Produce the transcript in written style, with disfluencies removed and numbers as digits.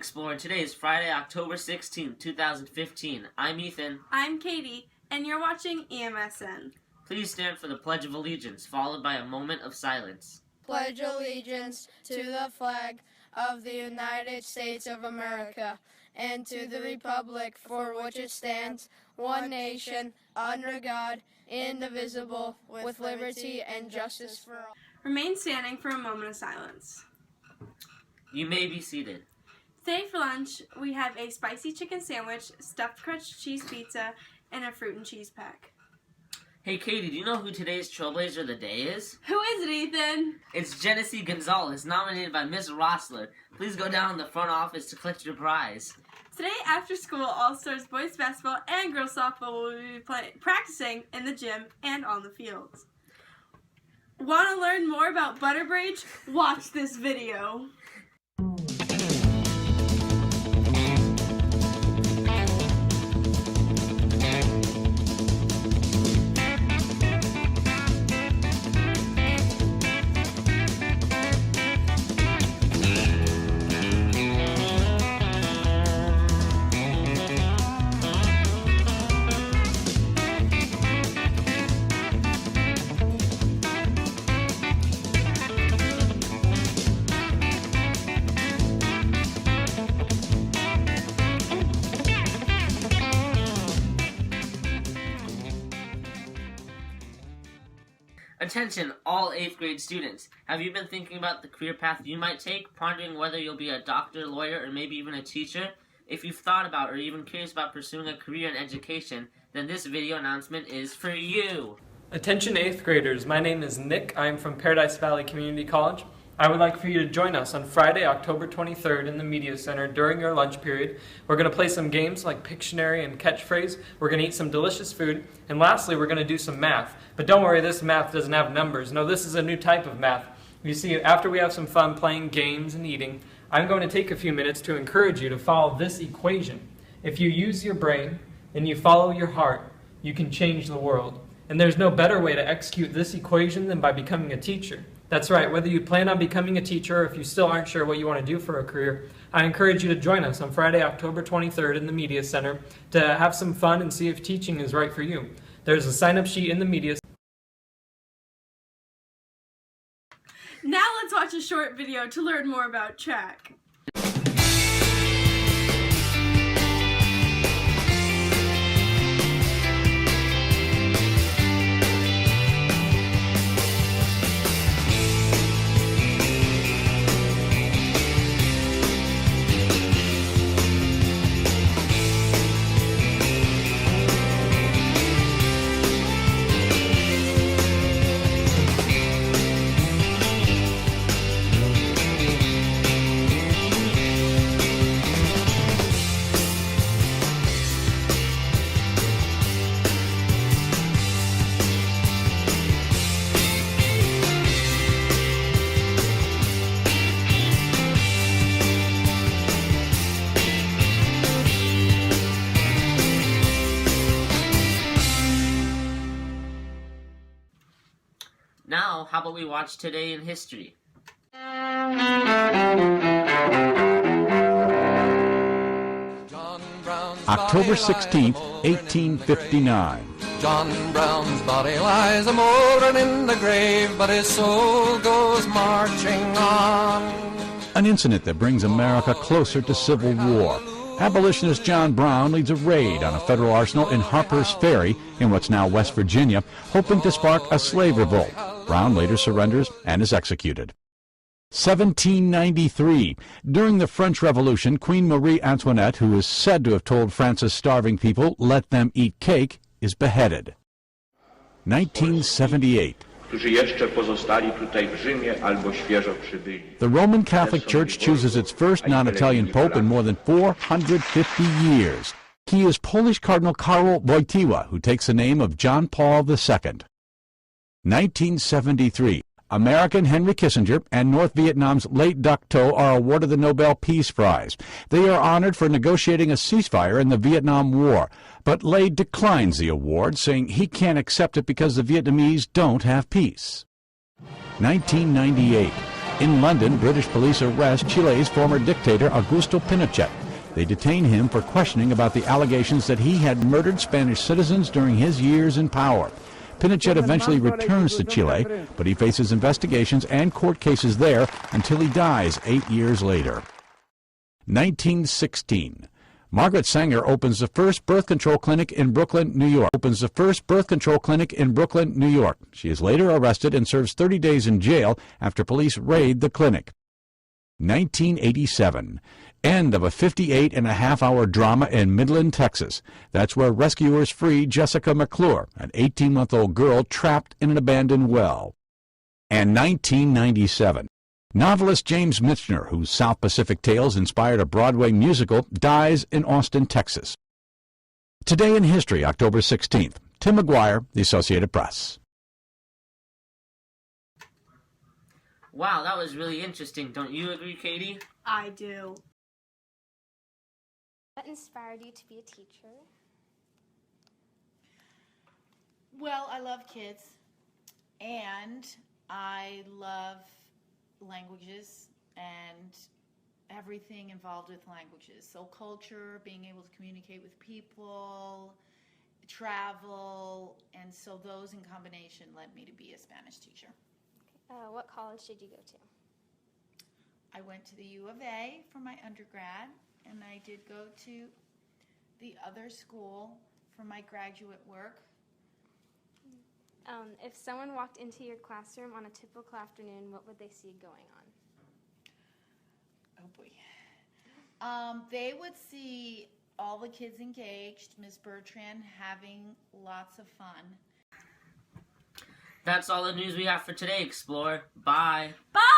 Explorer. Today is Friday, October 16th, 2015. I'm Ethan. I'm Katie, and you're watching EMSN. Please stand for the Pledge of Allegiance, followed by a moment of silence. Pledge allegiance to the flag of the United States of America and to the republic for which it stands, one nation, under God, indivisible, with liberty and justice for all. Remain standing for a moment of silence. You may be seated. Today for lunch, we have a spicy chicken sandwich, stuffed crushed cheese pizza, and a fruit and cheese pack. Hey Katie, do you know who today's Trailblazer of the Day is? Who is it, Ethan? It's Genesee Gonzalez, nominated by Miss Rossler. Please go down to the front office to collect your prize. Today, after school, All-Stars boys basketball and girls softball will be practicing in the gym and on the fields. Want to learn more about butter braids? Watch this video. Attention, all 8th grade students. Have you been thinking about the career path you might take, pondering whether you'll be a doctor, lawyer, or maybe even a teacher? If you've thought about or even curious about pursuing a career in education, then this video announcement is for you. Attention 8th graders, my name is Nick. I am from Paradise Valley Community College. I would like for you to join us on Friday, October 23rd in the Media Center during your lunch period. We're going to play some games like Pictionary and Catchphrase. We're going to eat some delicious food. And lastly, we're going to do some math. But don't worry, this math doesn't have numbers. No, this is a new type of math. You see, after we have some fun playing games and eating, I'm going to take a few minutes to encourage you to follow this equation. If you use your brain and you follow your heart, you can change the world. And there's no better way to execute this equation than by becoming a teacher. That's right, whether you plan on becoming a teacher or if you still aren't sure what you want to do for a career, I encourage you to join us on Friday, October 23rd in the Media Center to have some fun and see if teaching is right for you. There's a sign-up sheet in the Media Center. Now let's watch a short video to learn more about track. Now, how about we watch Today in History? October 16th, 1859. John Brown's body lies a mouldering in the grave, but his soul goes marching on. An incident that brings America closer to civil war. Abolitionist John Brown leads a raid on a federal arsenal in Harper's Ferry in what's now West Virginia, hoping to spark a slave revolt. Brown later surrenders and is executed. 1793. During the French Revolution, Queen Marie Antoinette, who is said to have told France's starving people, "Let them eat cake," is beheaded. 1978. The Roman Catholic Church chooses its first non-Italian pope in more than 450 years. He is Polish Cardinal Karol Wojtyła, who takes the name of John Paul II. 1973. American Henry Kissinger and North Vietnam's late Duc Tho are awarded the Nobel Peace Prize. They are honored for negotiating a ceasefire in the Vietnam War, but Lay declines the award, saying he can't accept it because the Vietnamese don't have peace. 1998. In London, British police arrest Chile's former dictator Augusto Pinochet. They detain him for questioning about the allegations that he had murdered Spanish citizens during his years in power. Pinochet eventually returns to Chile, but he faces investigations and court cases there until he dies 8 years later. 1916. Margaret Sanger opens the first birth control clinic in Brooklyn, New York. She is later arrested and serves 30 days in jail after police raid the clinic. 1987. End of a 58-and-a-half-hour drama in Midland, Texas. That's where rescuers free Jessica McClure, an 18-month-old girl trapped in an abandoned well. And 1997. Novelist James Michener, whose South Pacific Tales inspired a Broadway musical, dies in Austin, Texas. Today in History, October 16th. Tim McGuire, The Associated Press. Wow, that was really interesting. Don't you agree, Katie? I do. What inspired you to be a teacher? Well, I love kids, and I love languages and everything involved with languages. So culture, being able to communicate with people, travel, and so those in combination led me to be a Spanish teacher. What college did you go to? I went to the U of A for my undergrad, and I did go to the other school for my graduate work. If someone walked into your classroom on a typical afternoon, what would they see going on? Oh boy. They would see all the kids engaged, Ms. Bertrand having lots of fun. That's all the news we have for today, Explorer. Bye. Bye!